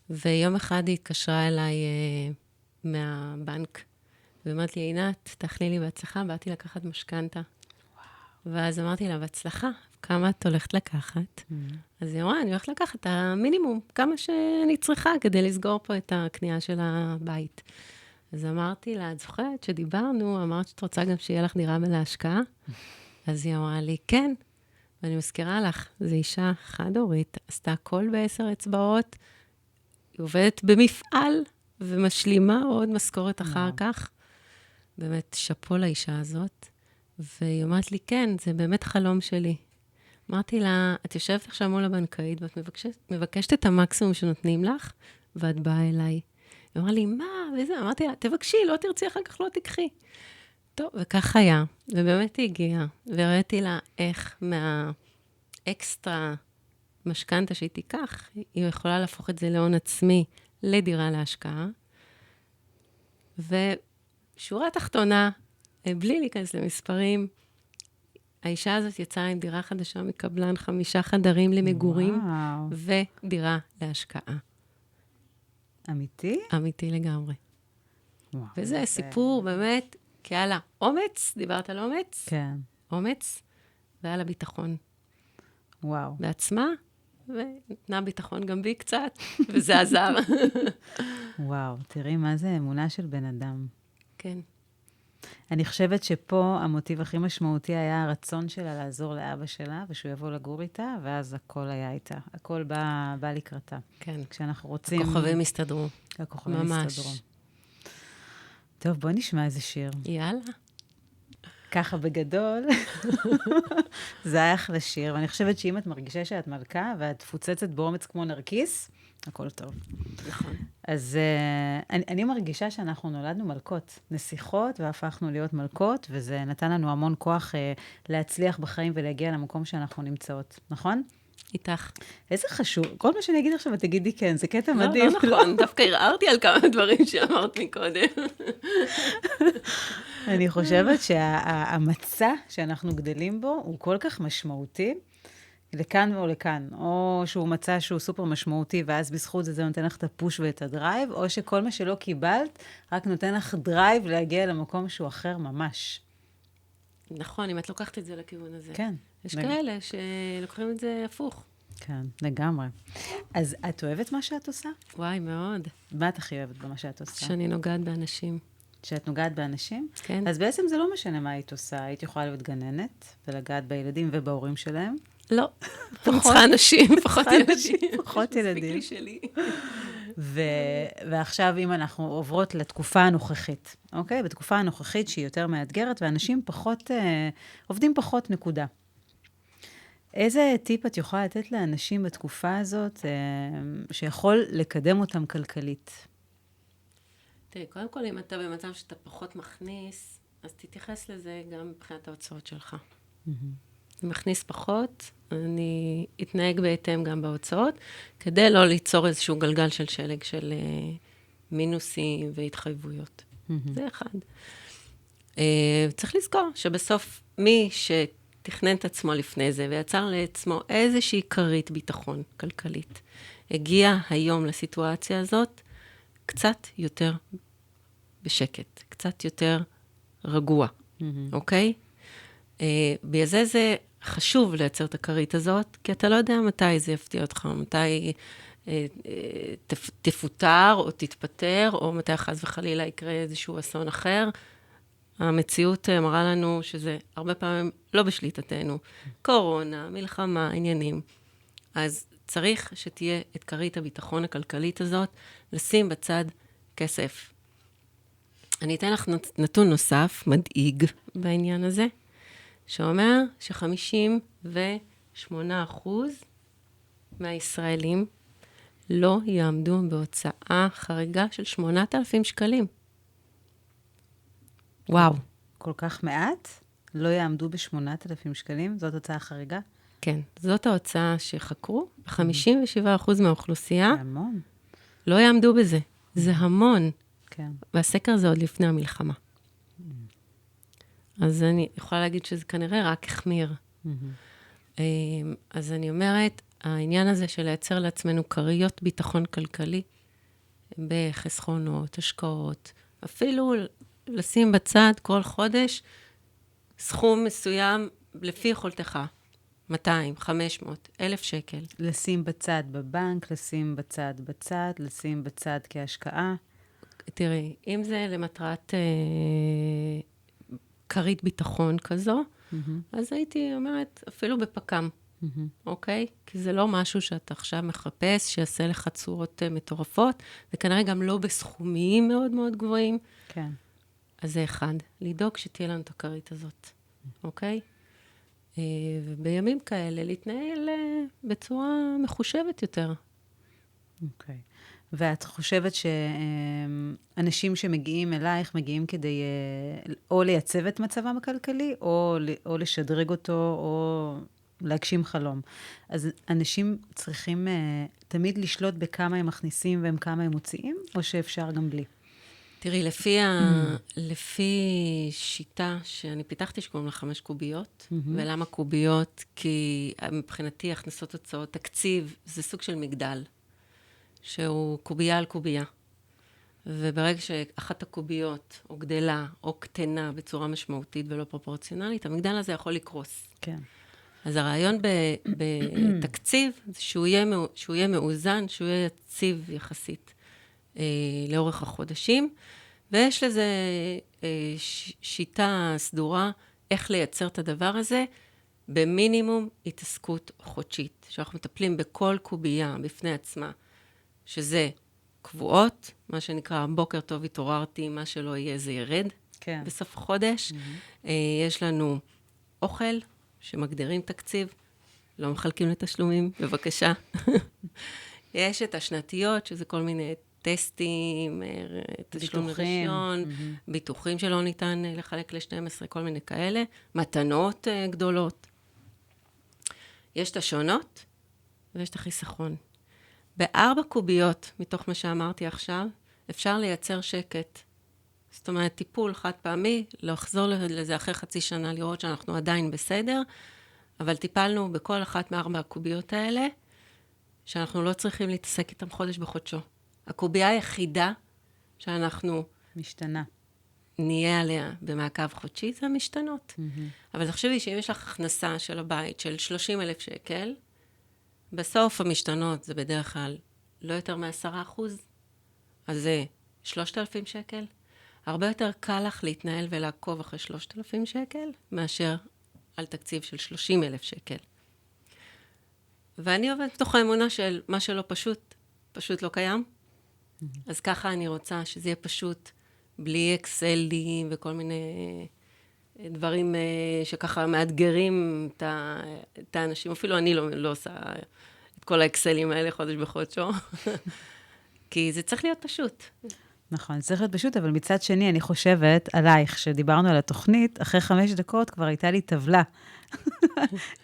ויום אחד היא התקשרה אליי מהבנק, ואמרתי לי, עינת, תאכלי לי בהצלחה, באתי לקחת משכנתה. ואז אמרתי לה, בהצלחה, כמה את הולכת לקחת? אז היא אמרה, אני הולכת לקחת את המינימום, כמה שאני צריכה כדי לסגור פה את הקנייה של הבית. אז אמרתי לה, את זוכרת שדיברנו, אמרת שאת רוצה גם שיהיה לך דירה להשקעה? אז היא אמרה לי, כן. ואני מזכירה לך, זו אישה חד-הורית, עשתה הכל ב10 אצבעות, היא עובדת במפעל, ומשלימה עוד משכורת אחר כך. באמת, שפו לאישה הזאת. והיא אומרת לי, כן, זה באמת חלום שלי. אמרתי לה, את יושבת עכשיו מול הבנקאית, ואת מבקשת את המקסימום שנותנים לך, ואת באה אליי. היא אמרה לי, מה? וזה, אמרתי לה, תבקשי, לא תרצי, אחר כך לא תקחי. טוב, וכך היה. ובאמת היא הגיעה, וראיתי לה איך מהאקסטרה משכנתה שהיא תיקח, היא יכולה להפוך את זה להון עצמי, לדירה להשקעה. ושורה תחתונה, בלי להיכנס למספרים, האישה הזאת יצאה עם דירה חדשה מקבלן 5 חדרים למגורים, ודירה להשקעה. אמיתי? אמיתי לגמרי. וואו, וזה סיפור באמת, כי היה לה אומץ, דיברת על אומץ? כן. אומץ, והיה לה ביטחון. וואו. בעצמה, ונתנה ביטחון גם בי קצת, וזה עזר. וואו, תראי מה זה אמונה של בן אדם. כן. אני חושבת שפה המוטיב הכי משמעותי היה הרצון שלה לעזור לאבא שלה, ושהוא יבוא לגור איתה, ואז הכל היה איתה. הכל בא לקראתה. כן. כשאנחנו רוצים... הכוכבים הסתדרו. הכוכבים ממש. הסתדרו. טוב, בוא נשמע איזה שיר. יאללה. ככה בגדול, זה היה אחלה שיר, ואני חושבת שאם את מרגישה שאת מלכה, ואת תפוצצת באומץ כמו נרקיס, הכל טוב. נכון. אז אני מרגישה שאנחנו נולדנו מלכות, נסיכות, והפכנו להיות מלכות, וזה נתן לנו המון כוח להצליח בחיים ולהגיע למקום שאנחנו נמצאות, נכון? איתך. איזה חשוב, כל מה שאני אגיד עכשיו, תגידי כן, זה קטע מדהים. לא נכון, דווקא הרערתי על כמה דברים שאמרת מקודם. אני חושבת שהמצע שאנחנו גדלים בו הוא כל כך משמעותי, לכאן או לכאן, או שהוא מצע שהוא סופר משמעותי, ואז בזכות זה נותן לך את הפוש ואת הדרייב, או שכל מה שלא קיבלת, רק נותן לך דרייב להגיע למקום שהוא אחר ממש. נכון, אם את לוקחת את זה לכיוון הזה. כן. יש כאלה שלוקחים את זה הפוך. כן, לגמרי. אז את אוהבת מה שאת עושה? וואי, מאוד. מה את הכי אוהבת במה שאת עושה? שאני נוגעת באנשים. שאת נוגעת באנשים? כן. אז בעצם זה לא משנה מה היית עושה. היית יכולה להיות גננת, ולגעת בילדים ובהורים שלהם. לא. אני צריכה אנשים, פחות ילדים. פחות ילדים. מספיק לי שלי. ועכשיו, אם אנחנו עוברות לתקופה הנוכחית, אוקיי? בתקופה הנוכחית שהיא יותר מאתגרת, ואנשים פחות, עובדים פחות, נקודה. איזה טיפ את יכולה לתת לאנשים בתקופה הזאת, שיכול לקדם אותם כלכלית? תראי, קודם כל, אם אתה במצב שאתה פחות מכניס, אז תתייחס לזה גם מבחינת ההוצאות שלך. אני מכניס פחות, אני אתנהג בהתאם גם בהוצאות, כדי לא ליצור איזשהו גלגל של שלג של מינוסים והתחייבויות. זה אחד. צריך לזכור שבסוף מי שתכנן את עצמו לפני זה, ויצר לעצמו איזושהי כרית ביטחון כלכלית, הגיע היום לסיטואציה הזאת קצת יותר בשקט, קצת יותר רגוע, אוקיי? בגלל זה חשוב לייצר את הכרית הזאת, כי אתה לא יודע מתי זה יפתיע אותך, מתי תפוטר או תתפטר, או מתי חס וחלילה יקרה איזשהו אסון אחר. המציאות מראה לנו שזה הרבה פעמים לא בשליטתנו. קורונה, מלחמה, עניינים. אז צריך שתהיה את כרית הביטחון הכלכלית הזאת, לשים בצד כסף. אני אתן לך נתון נוסף, מדאיג בעניין הזה, שאומר ש58% מהישראלים לא יעמדו בהוצאה חריגה של 8,000 שקלים. וואו. כל כך מעט? לא יעמדו ב8,000 שקלים? זאת הוצאה חריגה? כן, זאת ההוצאה שחקרו. 57% מהאוכלוסייה המון. לא יעמדו בזה. זה המון. כן. והסקר זה עוד לפני המלחמה. אז אני יכולה להגיד שזה כנראה רק החמיר. אז אני אומרת, העניין הזה של לייצר לעצמנו כריות ביטחון כלכלי, בחסכונות, השקעות, אפילו לשים בצד כל חודש סכום מסוים לפי יכולתך, 200, 500, 1,000 שקל. לשים בצד בבנק, לשים בצד, לשים בצד כהשקעה. תראי, אם זה למטרת כרית ביטחון כזו, אז הייתי אומרת, אפילו בפקם, אוקיי? כי זה לא משהו שאתה עכשיו מחפש, שיעשה לך צורות מטורפות, וכנראה גם לא בסכומים מאוד מאוד גבוהים. כן. אז זה אחד, לדאוג שתהיה לנו את הכרית הזאת, אוקיי? ובימים כאלה להתנהל בצורה מחושבת יותר. אוקיי. ואת חושבת שאנשים שמגיעים אלייך, מגיעים כדי או לייצב את מצבם הכלכלי, או לשדרג אותו, או להגשים חלום. אז אנשים צריכים תמיד לשלוט בכמה הם מכניסים וכמה הם מוציאים, או שאפשר גם בלי? תראי, לפי שיטה שאני פיתחתי שקוראים לה 5 קוביות, ולמה קוביות? כי מבחינתי הכנסות הוצאות, תקציב, זה סוג של מגדל, שהוא קובייה על קובייה. וברגע שאחת הקוביות או גדלה או קטנה בצורה משמעותית ולא פרופורציונלית, המגדל הזה יכול לקרוס. כן. אז הרעיון בתקציב זה שהוא יהיה מאוזן, שהוא יהיה יציב יחסית לאורך החודשים, ויש לזה שיטה סדורה איך לייצר את הדבר הזה במינימום התעסקות חודשית, שאנחנו מטפלים בכל קובייה בפני עצמה, שזה קבועות, מה שנקרא בוקר טוב התעוררתי, מה שלא יהיה זה ירד כן. בסוף החודש. יש לנו אוכל שמגדירים תקציב, לא מחלקים לתשלומים, בבקשה. יש את השנתיות, שזה כל מיני טסטים, תשלום ראשון, ביטוחים שלא ניתן לחלק ל-12, כל מיני כאלה, מתנות גדולות. יש את השונות ויש את החיסכון. ב4 קוביות, מתוך מה שאמרתי עכשיו, אפשר לייצר שקט. זאת אומרת, טיפול חד פעמי, לחזור לזה אחרי חצי שנה, לראות שאנחנו עדיין בסדר, אבל טיפלנו בכל אחת מ4 הקוביות האלה, שאנחנו לא צריכים להתעסק איתם חודש בחודשו. הקובייה היחידה שאנחנו משתנה. נהיה עליה במעקב חודשי, זה המשתנות. אבל תחשבי שאם יש לך הכנסה של הבית של 30,000 שקל, בסוף המשתנות זה בדרך כלל לא יותר מ10%, אז זה 3,000 שקל. הרבה יותר קל לך להתנהל ולעקוב אחרי 3,000 שקל, מאשר על תקציב של 30,000 שקל. ואני עובדת בתוך האמונה של מה שלא פשוט, פשוט לא קיים. אז ככה אני רוצה שזה יהיה פשוט, בלי אקסלים וכל מיני דברים שככה מאתגרים את האנשים. אפילו אני לא עושה את כל האקסלים האלה חודש בחודשו, כי זה צריך להיות פשוט. נכון, צריך להיות פשוט, אבל מצד שני, אני חושבת עלייך, שדיברנו על התוכנית, אחרי 5 דקות כבר הייתה לי טבלה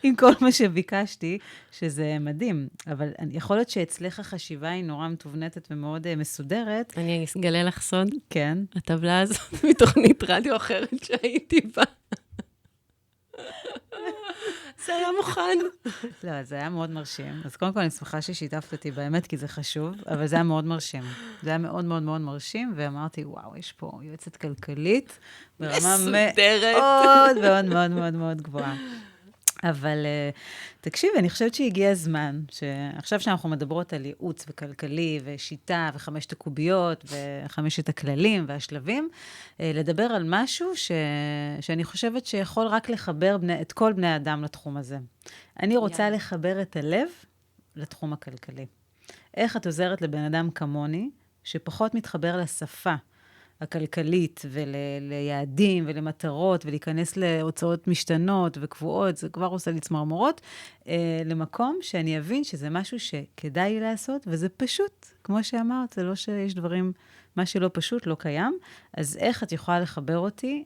עם כל מה שביקשתי, שזה מדהים. אבל יכול להיות שאצלך החשיבה היא נורא מתובנתת ומאוד מסודרת. אני אגלה לך סוד. כן. הטבלה הזאת מתוכנית רדיו אחרת שהייתי בה. זה היה מוכן. לא, זה היה מאוד מרשים. אז קודם כל, אני שמחה ששיתפת אותי באמת, כי זה חשוב, אבל זה היה מאוד מרשים. זה היה מאוד מאוד מאוד מרשים, ואמרתי, וואו, יש פה יועצת כלכלית, ברמה מסודרת. מאוד מאוד מאוד מאוד מאוד גבוהה. אבל תקשיב, אני חושבת שהגיע הזמן, שעכשיו שאנחנו מדברות על ייעוץ וכלכלי ושיטה וחמשת הקוביות וחמשת הכללים והשלבים, לדבר על משהו שאני חושבת שיכול רק לחבר את כל בני האדם לתחום הזה. אני רוצה לחבר את הלב לתחום הכלכלי. איך את עוזרת לבן אדם כמוני, שפחות מתחבר לשפה הכלכלית וליעדים ולמטרות, ולהיכנס להוצאות משתנות וקבועות, זה כבר עושה לי צמרמורות, למקום שאני אבין שזה משהו שכדאי לי לעשות, וזה פשוט, כמו שאמרת, זה לא שיש דברים, מה שלא פשוט לא קיים, אז איך את יכולה לחבר אותי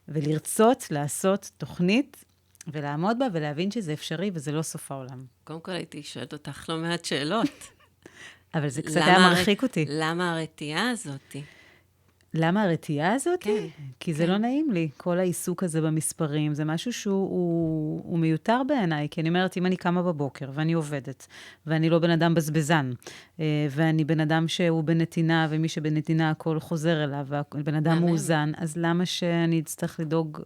ולרצות לעשות תוכנית, ולעמוד בה ולהבין שזה אפשרי וזה לא סוף העולם. קודם כל הייתי שואלת אותך לא מעט שאלות. אבל זה קצת היה מרחיק אותי. למה הרתיעה הזאתי? למה הרתיעה הזאת? כן. כי זה לא נעים לי, כל העיסוק הזה במספרים, זה משהו שהוא מיותר בעיניי, כי אני אומרת, אם אני קמה בבוקר ואני עובדת, ואני לא בן אדם בזבזן, ואני בן אדם שהוא בנתינה, ומי שבנתינה הכל חוזר אליו, ובן אדם מאוזן, אז למה שאני אצטרך לדאוג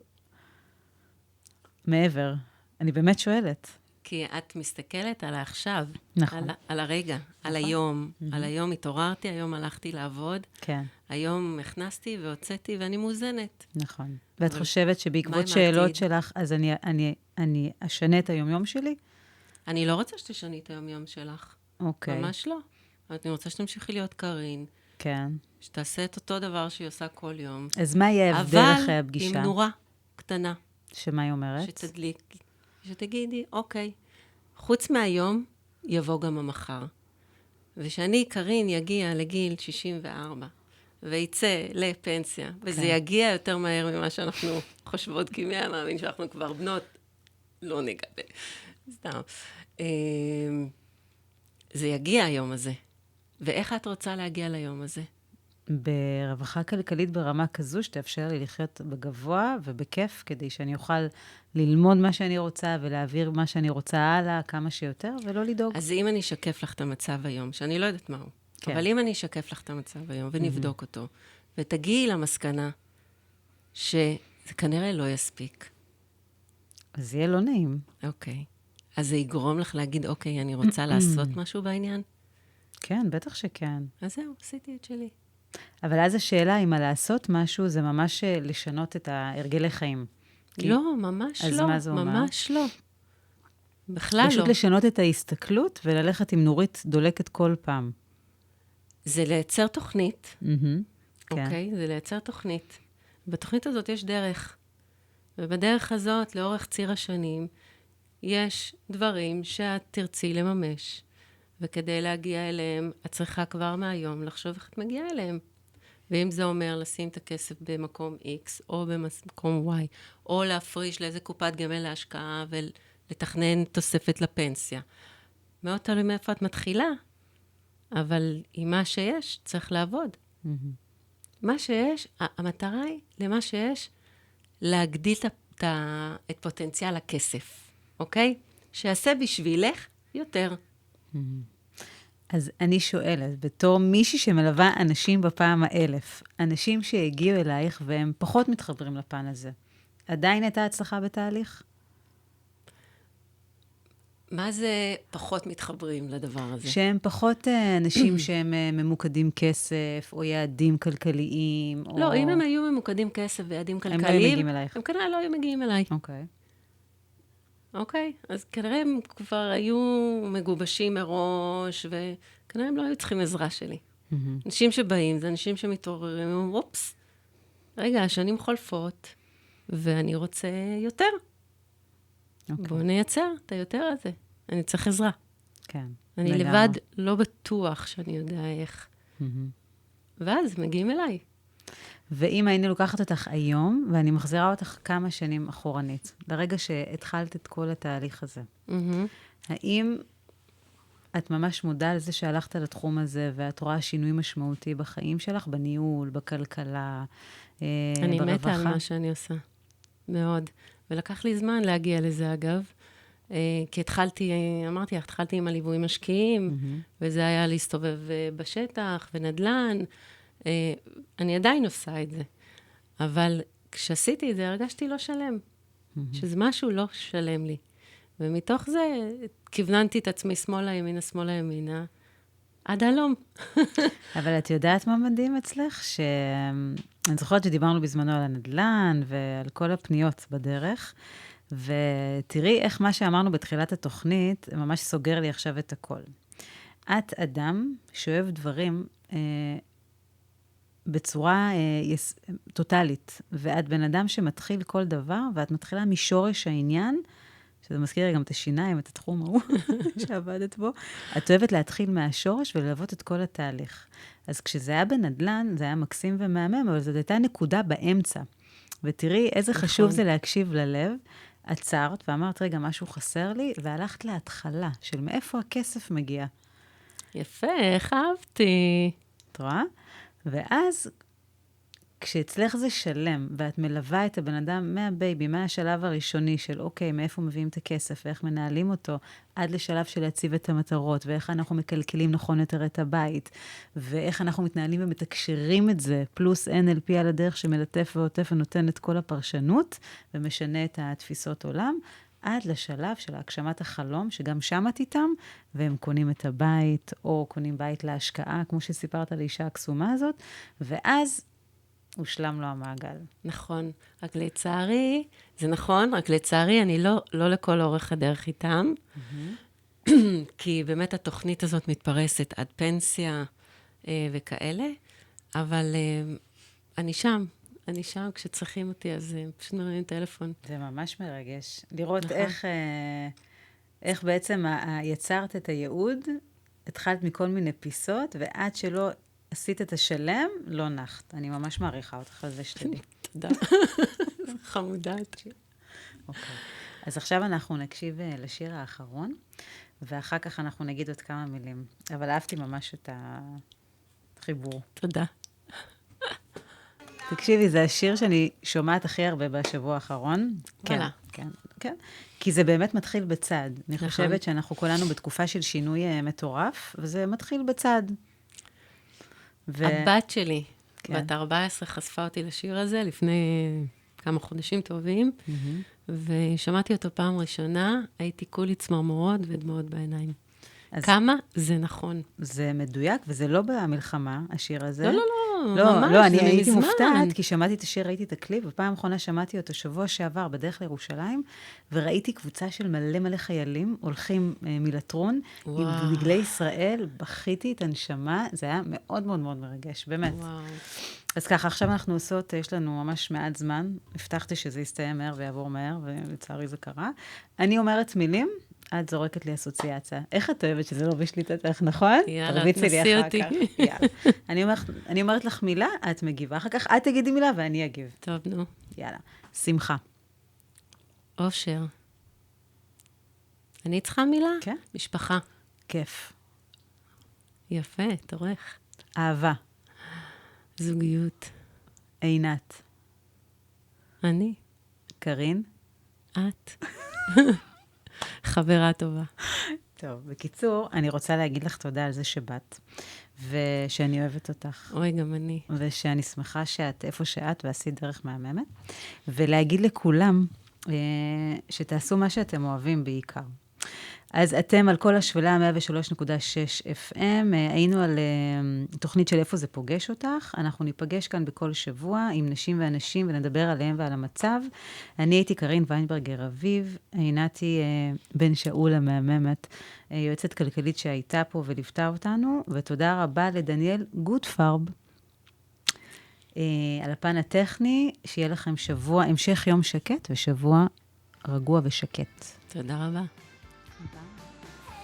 מעבר? אני באמת שואלת. כי את מסתכלת על העכשיו, נכון. על הרגע, על היום. על היום התעוררתי, היום הלכתי לעבוד. כן. היום הכנסתי והוצאתי ואני מאוזנת. נכון. ואת חושבת שבעקבות שאלות שלך, אז אני אשנה את היומיום שלי? אני לא רוצה שתשני את היומיום שלך. אוקיי. ממש לא. אני רוצה שתמשיכי להיות קרין. כן. שתעשה את אותו דבר שהיא עושה כל יום. אז מה יהיה ההבדל אחרי הפגישה? אבל עם נורה קטנה. שמה היא אומרת? שתדליק, שתגידי, אוקיי, חוץ מהיום, יבוא גם המחר. ושאני, קרין, יגיע לגיל 64, ויצא לפנסיה, וזה יגיע יותר מהר ממה שאנחנו חושבות, כי מי המאמין שאנחנו כבר בנות, לא נגלה. סתם. זה יגיע היום הזה. ואיך את רוצה להגיע ליום הזה? ברווחה כלכלית ברמה כזו, שתאפשר לי לחיות בגבוה ובכיף, כדי שאני אוכל ללמוד מה שאני רוצה, ולהעביר מה שאני רוצה הלאה, כמה שיותר, ולא לדאוג. אז אם אני אשקף לך את המצב היום, שאני לא יודעת מהו, כן. אבל אם אני אשקף לך את המצב היום, ונבדוק אותו, ותגיעי למסקנה, שזה כנראה לא יספיק. אז יהיה לא נעים. אוקיי. אז זה יגרום לך להגיד, אוקיי, אני רוצה לעשות משהו בעניין? כן, בטח שכן. אז זהו, עשיתי את שלי. אבל אז השאלה אם לעשות משהו, זה ממש לשנות את הרגלי חיים. לא, ממש לא. אז מה זה אומר? ממש לא. בכלל לא. פשוט לשנות את ההסתכלות, וללכת עם נורית דולקת כל פעם. זה לייצר תוכנית. כן. אוקיי? זה לייצר תוכנית. בתוכנית הזאת יש דרך. ובדרך הזאת, לאורך ציר השנים, יש דברים שאת תרצי לממש. וכדי להגיע אליהם, את צריכה כבר מהיום לחשוב איך את מגיעה אליהם. ואם זה אומר לשים את הכסף במקום X, או במקום Y, או להפריש לאיזה קופת גמל להשקעה, ולתכנן תוספת לפנסיה. מאוד תלוי מאיפה את מתחילה, אבל עם מה שיש, צריך לעבוד. מה שיש, המטרה היא, למה שיש, להגדיל את פוטנציאל הכסף, אוקיי? שיעשה בשבילך יותר. אז אני שואלת, בתור מישהי שמלווה אנשים בפעם 1000, אנשים שהגיעו אלייך והם פחות מתחברים לפן הזה, עדיין הייתה הצלחה בתהליך? מה זה פחות מתחברים לדבר הזה? שהם פחות אנשים שהם ממוקדים כסף, או יעדים כלכליים, או... לא, אם הם היו ממוקדים כסף ויעדים כלכליים... הם לא היו מגיעים אלייך. הם כנראה לא היו מגיעים אליי. אוקיי. אוקיי? אז כנראה הם כבר היו מגובשים מראש, וכנראה הם לא היו צריכים עזרה שלי. אנשים שבאים, זה אנשים שמתעוררים, הם אומרים, אופס, רגע, השנים חולפות, ואני רוצה יותר. בואו נייצר את היותר הזה. אני צריך עזרה. כן. אני לבד לא בטוח שאני יודע איך. ואז מגיעים אליי. ואם היינו לוקחת אותך היום, ואני מחזירה אותך כמה שנים אחורנית, לרגע שהתחלת את כל התהליך הזה, האם את ממש מודעה לזה שהלכת לתחום הזה, ואת רואה שינוי משמעותי בחיים שלך, בניהול, בכלכלה, ברווחה? אני מתה על מה שאני עושה. מאוד. ולקח לי זמן להגיע לזה, אגב. כי אמרתי לך, התחלתי עם הליווי משקיעים, וזה היה להסתובב בשטח, ונדל"ן. אני עדיין עושה את זה. אבל כשעשיתי את זה, הרגשתי לא שלם. שזה משהו לא שלם לי. ומתוך זה, כיווננתי את עצמי שמאלה, ימינה, שמאלה, ימינה, עד הלום. אבל את יודעת מה מדהים אצלך? אני זוכרת שדיברנו בזמנו על הנדל"ן ועל כל הפניות בדרך, ותראי איך מה שאמרנו בתחילת התוכנית, ממש סוגר לי עכשיו את הכל. את אדם שאוהב דברים בצורה טוטלית, ואת בן אדם שמתחיל כל דבר, ואת מתחילה משורש העניין, שזה מזכיר גם את השיניים, את התחום ההוא שעבדת בו. את אוהבת להתחיל מהשורש וללוות את כל התהליך. אז כשזה היה בנדל"ן, זה היה מקסים ומהמם, אבל זאת הייתה נקודה באמצע. ותראי איזה חשוב זה להקשיב ללב. עצרת ואמרת, רגע, משהו חסר לי, והלכת להתחלה של מאיפה הכסף מגיע. יפה, איך אהבתי. את רואה? ואז, כשאצלך זה שלם, ואת מלווה את הבן אדם מהבייבי, מהשלב הראשוני של, אוקיי, מאיפה מביאים את הכסף, ואיך מנהלים אותו, עד לשלב של להציב את המטרות, ואיך אנחנו מקלקלים נכון יותר את הבית, ואיך אנחנו מתנהלים ומתקשרים את זה, פלוס NLP על הדרך שמלטף ועוטף ונותן את כל הפרשנות, ומשנה את התפיסות עולם, עד לשלב של הגשמת החלום, שגם שם את איתם, והם קונים את הבית, או קונים בית להשקעה, כמו שסיפרת על האישה הקסומה הזאת, ואז הושלם לו המעגל. נכון. רק לצערי, זה נכון, רק לצערי, אני לא לכל אורך הדרך איתם, כי באמת התוכנית הזאת מתפרסת עד פנסיה וכאלה, אבל אני שם כשצריכים אותי, אז פשוט מרימים טלפון. זה ממש מרגש. לראות איך בעצם יצרת את הייעוד, התחלת מכל מיני פיסות, ועד שלא עשית את השלם, לא נחת. אני ממש מעריכה אותך על זה שתדעי. תודה. חמודת. אוקיי. אז עכשיו אנחנו נקשיב לשיר האחרון, ואחר כך אנחנו נגיד עוד כמה מילים. אבל אהבתי ממש את החיבור. תודה. תקשיבי, זה השיר שאני שומעת הכי הרבה בשבוע האחרון. וואלה. כן, כן. כי זה באמת מתחיל בצד. אני חושבת שאנחנו כולנו בתקופה של שינוי מטורף, וזה מתחיל בצד. הבת שלי, בת 14, חשפה אותי לשיר הזה לפני כמה חודשים טובים, ושמעתי אותו פעם ראשונה, הייתי כולי צמרמורות ודמעות בעיניים. כמה זה נכון. זה מדויק, וזה לא במלחמה, השיר הזה. לא, ממש, לא, אני הייתי מופתעת, כי שמעתי את השיר, ראיתי את הקליפ, ופעם האחרונה שמעתי אותו שבוע שעבר בדרך לירושלים, וראיתי קבוצה של מלא חיילים, הולכים מלטרון, עם דגלי ישראל, בכיתי את הנשמה, זה היה מאוד מאוד מאוד מרגש, באמת. אז ככה, עכשיו אנחנו עושות, יש לנו ממש מעט זמן, הבטחתי שזה יסתיים מהר ויעבור מהר, ולצערי זה קרה. אני אומרת מילים, את זורקת לי אסוציאציה. איך את אוהבת שזה לא בשליטתך, נכון? יאללה, תנסי אותי. אני אומרת לך מילה, את מגיבה. אחר כך את תגידי מילה ואני אגיב. טוב, נו. יאללה. שמחה. אושר. אני צריכה מילה? כן. משפחה. כיף. יפה, תורך. אהבה. זוגיות. עינת. אני. קרין. את. חברה טובה. טוב, בקיצור, אני רוצה להגיד לך תודה על זה שבאת, ושאני אוהבת אותך. אוי, גם אני. ושאני שמחה שאת איפה שאת ועשית דרך מהממת, ולהגיד לכולם שתעשו מה שאתם אוהבים בעיקר. אז אתם על כל השפלה 103.6 FM, היינו על תוכנית של איפה זה פוגש אותך, אנחנו ניפגש כאן בכל שבוע עם נשים ואנשים ונדבר עליהם ועל המצב. אני הייתי קרין ויינברגר אביב, עינתי בן שאול המהממת, יועצת כלכלית שהייתה פה וליוותה אותנו, ותודה רבה לדניאל גוטפרב על הפן הטכני, שיהיה לכם המשך יום שקט ושבוע רגוע ושקט. תודה רבה.